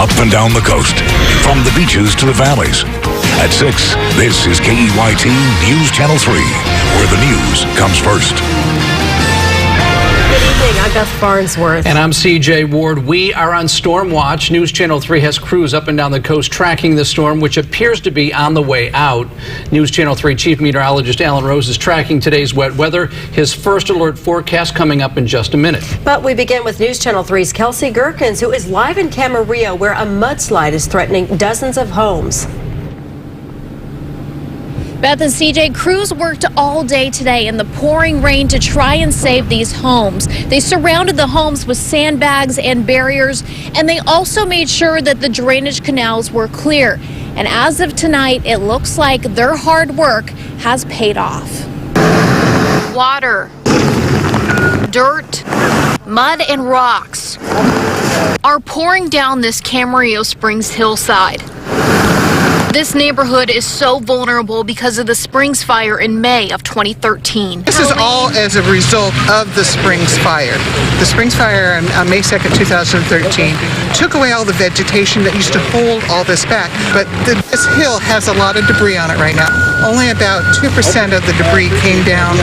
up and down the coast, from the beaches to the valleys. At 6, this is KEYT News Channel 3, where the news comes first. Good evening, I'm Beth Farnsworth. And I'm CJ Ward. We are on storm watch. News Channel 3 has crews up and down the coast tracking the storm, which appears to be on the way out. News Channel 3 Chief Meteorologist Alan Rose is tracking today's wet weather. His first alert forecast coming up in just a minute. But we begin with News Channel 3's Kelsey Gerkins, who is live in Camarillo, where a mudslide is threatening dozens of homes. Beth and CJ, crews worked all day today in the pouring rain to try and save these homes. They surrounded the homes with sandbags and barriers, and they also made sure that the drainage canals were clear. And as of tonight, it looks like their hard work has paid off. Water, dirt, mud, and rocks are pouring down this Camarillo Springs hillside. This neighborhood is so vulnerable because of the Springs fire in May of 2013. This is all as a result of the Springs fire. The Springs fire on May 2nd, 2013 took away all the vegetation that used to hold all this back, but this hill has a lot of debris on it right now. Only about 2% of the debris came down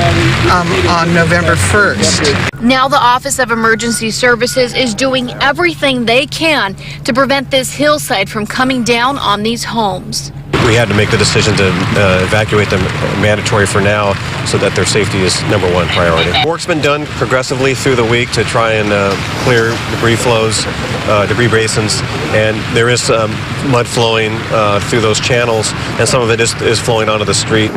on November 1st. Now the Office of Emergency Services is doing everything they can to prevent this hillside from coming down on these homes. We had to make the decision to evacuate them mandatory for now so that their safety is number one priority. Work's been done progressively through the week to try and clear debris flows, debris basins, and there is mud flowing through those channels, and some of it is flowing onto the street.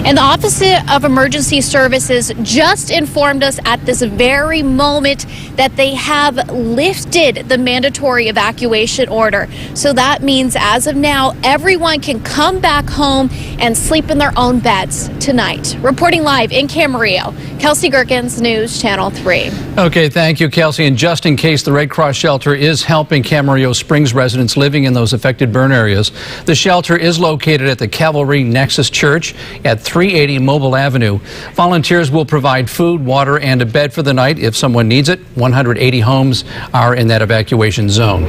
And the Office of Emergency Services just informed us at this very moment that they have lifted the mandatory evacuation order. So that means as of now, everyone can come back home and sleep in their own beds tonight. Reporting live in Camarillo, Kelsey Gerkins, News Channel 3. Okay, thank you, Kelsey. And just in case, the Red Cross shelter is helping Camarillo Springs residents living in those affected burn areas. The shelter is located at the Calvary Nexus Church at 380 Mobile Avenue. Volunteers will provide food, water, and a bed for the night if someone needs it. 180 homes are in that evacuation zone.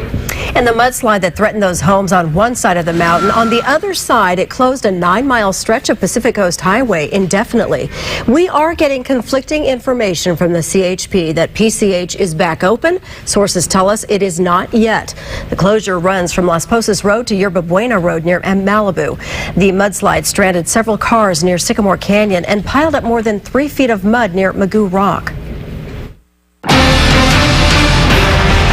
And the mudslide that threatened those homes on one side of the mountain, on the other side, it closed a 9-mile stretch of Pacific Coast Highway indefinitely. We are getting conflicting information from the CHP that PCH is back open. Sources tell us it is not yet. The closure runs from Las Posas Road to Yerba Buena Road near Malibu. The mudslide stranded several cars near Sycamore Canyon and piled up more than 3 feet of mud near Magoo Rock.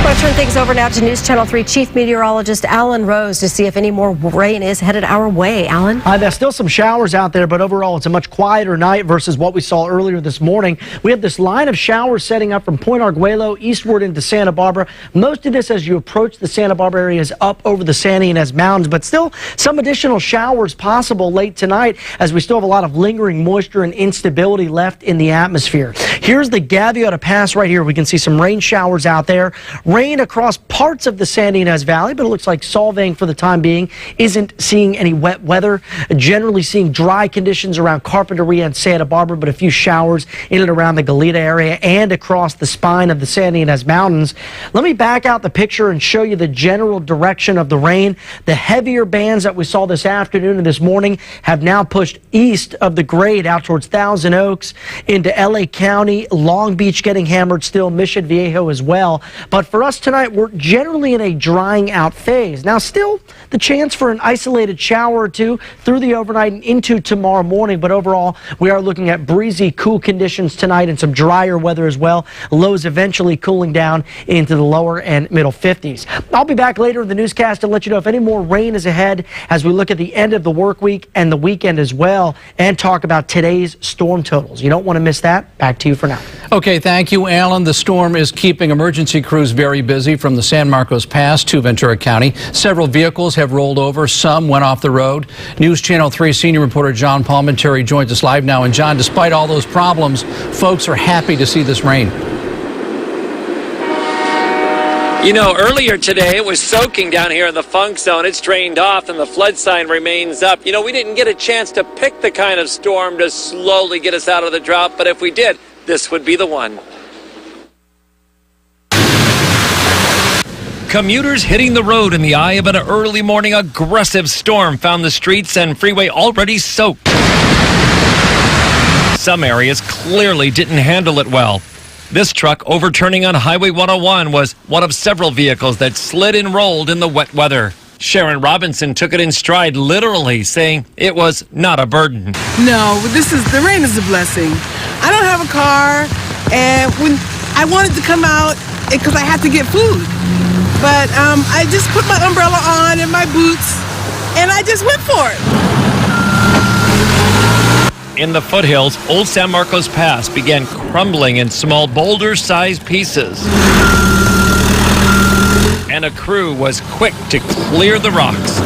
We'll turn things over now to News Channel 3 Chief Meteorologist Alan Rose to see if any more rain is headed our way. Alan? There's still some showers out there, but overall it's a much quieter night versus what we saw earlier this morning. We have this line of showers setting up from Point Arguello eastward into Santa Barbara. Most of this as you approach the Santa Barbara area is up over the Santa Ynez Mountains, but still some additional showers possible late tonight as we still have a lot of lingering moisture and instability left in the atmosphere. Here's the Gaviota Pass right here. We can see some rain showers out there. Rain across parts of the Santa Ynez Valley, but it looks like Solvang for the time being isn't seeing any wet weather. Generally seeing dry conditions around Carpinteria and Santa Barbara, but a few showers in and around the Goleta area and across the spine of the Santa Ynez Mountains. Let me back out the picture and show you the general direction of the rain. The heavier bands that we saw this afternoon and this morning have now pushed east of the grade out towards Thousand Oaks into LA County, Long Beach getting hammered still, Mission Viejo as well. But for us tonight, we're generally in a drying out phase. Now, still the chance for an isolated shower or two through the overnight and into tomorrow morning. But overall, we are looking at breezy, cool conditions tonight and some drier weather as well. Lows eventually cooling down into the lower and middle 50s. I'll be back later in the newscast to let you know if any more rain is ahead as we look at the end of the work week and the weekend as well and talk about today's storm totals. You don't want to miss that. Back to you for now. Okay, thank you, Alan. The storm is keeping emergency crews very busy from the San Marcos Pass to Ventura County. Several vehicles have rolled over. Some went off the road. News Channel 3 senior reporter John Palmentary joins us live now. And John, despite all those problems, folks are happy to see this rain. You know, earlier today it was soaking down here in the funk zone. It's drained off and the flood sign remains up. You know, we didn't get a chance to pick the kind of storm to slowly get us out of the drought, but if we did, this would be the one. Commuters hitting the road in the eye of an early morning aggressive storm found the streets and freeway already soaked. Some areas clearly didn't handle it well. This truck overturning on Highway 101 was one of several vehicles that slid and rolled in the wet weather. Sharon Robinson took it in stride literally, saying it was not a burden. No, the rain is a blessing. I don't have a car, and when I wanted to come out because I had to get food, but I just put my umbrella on and my boots, and I just went for it. In the foothills, Old San Marcos Pass began crumbling in small boulder-sized pieces. And a crew was quick to clear the rocks.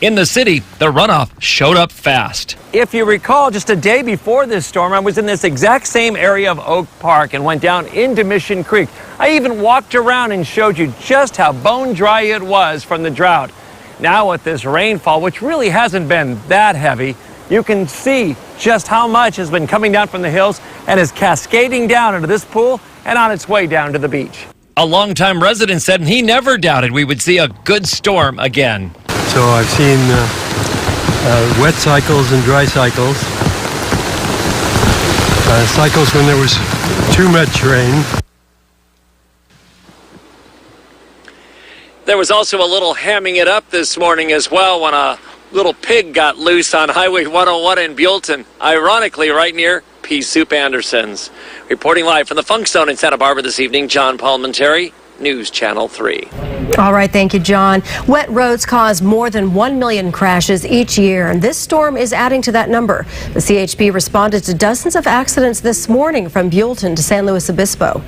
In the city, the runoff showed up fast. If you recall, just a day before this storm, I was in this exact same area of Oak Park and went down into Mission Creek. I even walked around and showed you just how bone dry it was from the drought. Now with this rainfall, which really hasn't been that heavy, you can see just how much has been coming down from the hills and is cascading down into this pool and on its way down to the beach. A longtime resident said he never doubted we would see a good storm again. So I've seen wet cycles and dry cycles. Cycles when there was too much rain. There was also a little hamming it up this morning as well when a little pig got loose on Highway 101 in Buellton, ironically right near Pea Soup Anderson's. Reporting live from the Funk Zone in Santa Barbara this evening, John Palmentary, News Channel 3. All right, thank you, John. Wet roads cause more than 1 million crashes each year, and this storm is adding to that number. The CHP responded to dozens of accidents this morning from Buellton to San Luis Obispo.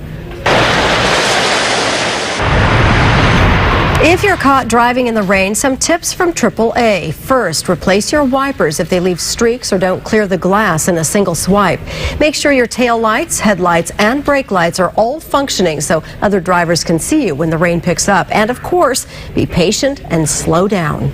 If you're caught driving in the rain, some tips from AAA. First, replace your wipers if they leave streaks or don't clear the glass in a single swipe. Make sure your tail lights, headlights, and brake lights are all functioning so other drivers can see you when the rain picks up. And of course, be patient and slow down.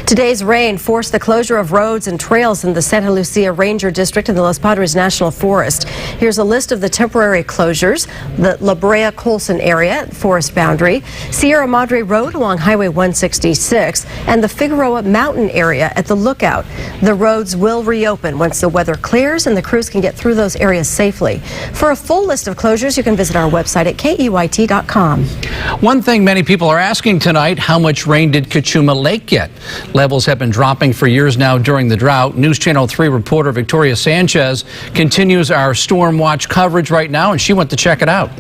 Today's rain forced the closure of roads and trails in the Santa Lucia Ranger District in the Los Padres National Forest. Here's a list of the temporary closures: the La Brea-Colson area, forest boundary, Sierra Madre Road along Highway 166, and the Figueroa Mountain area at the Lookout. The roads will reopen once the weather clears and the crews can get through those areas safely. For a full list of closures, you can visit our website at KEYT.com. One thing many people are asking tonight, how much rain did Cachuma Lake get? Levels have been dropping for years now during the drought. News Channel 3 reporter Victoria Sanchez continues our storm watch coverage right now, and she went to check it out.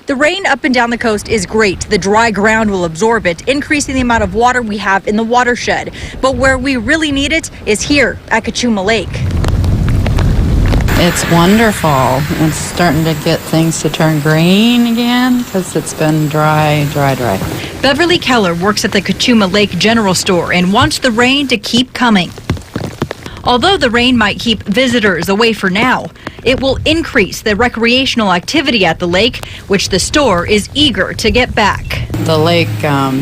The rain up and down the coast is great. The dry ground will absorb it, increasing the amount of water we have in the watershed. But where we really need it is here at Cachuma Lake. It's wonderful. It's starting to get things to turn green again because it's been dry. Beverly Keller works at the Cachuma Lake General Store and wants the rain to keep coming. Although the rain might keep visitors away for now, it will increase the recreational activity at the lake, which the store is eager to get back. The lake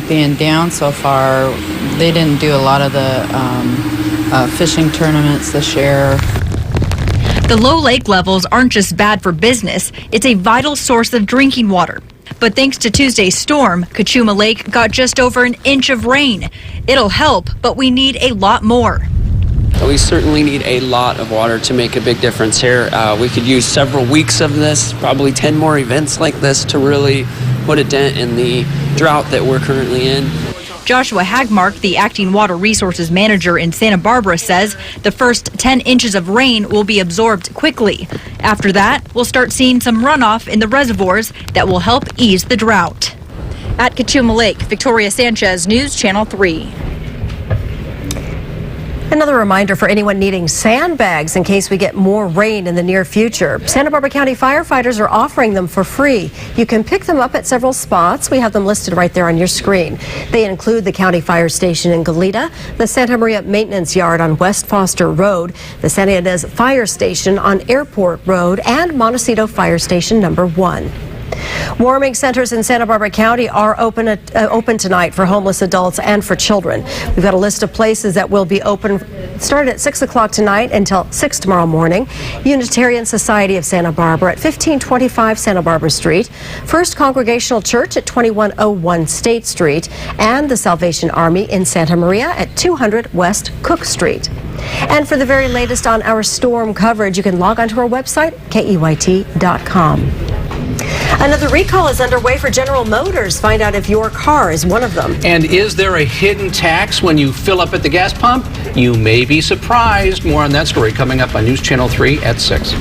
being down so far, they didn't do a lot of the fishing tournaments this year. The low lake levels aren't just bad for business, it's a vital source of drinking water. But thanks to Tuesday's storm, Cachuma Lake got just over an inch of rain. It'll help, but we need a lot more. We certainly need a lot of water to make a big difference here. We could use several weeks of this, probably 10 more events like this to really put a dent in the drought that we're currently in. Joshua Hagmark, the acting water resources manager in Santa Barbara, says the first 10 inches of rain will be absorbed quickly. After that, we'll start seeing some runoff in the reservoirs that will help ease the drought. At Cachuma Lake, Victoria Sanchez, News Channel 3. Another reminder for anyone needing sandbags in case we get more rain in the near future. Santa Barbara County firefighters are offering them for free. You can pick them up at several spots. We have them listed right there on your screen. They include the County Fire Station in Goleta, the Santa Maria Maintenance Yard on West Foster Road, the Santa Ynez Fire Station on Airport Road, and Montecito Fire Station number 1. Warming centers in Santa Barbara County are open tonight for homeless adults and for children. We've got a list of places that will be open started at 6 o'clock tonight until 6 tomorrow morning. Unitarian Society of Santa Barbara at 1525 Santa Barbara Street, First Congregational Church at 2101 State Street, and the Salvation Army in Santa Maria at 200 West Cook Street. And for the very latest on our storm coverage, you can log onto our website, KEYT.com. Another recall is underway for General Motors. Find out if your car is one of them. And is there a hidden tax when you fill up at the gas pump? You may be surprised. More on that story coming up on News Channel 3 at 6.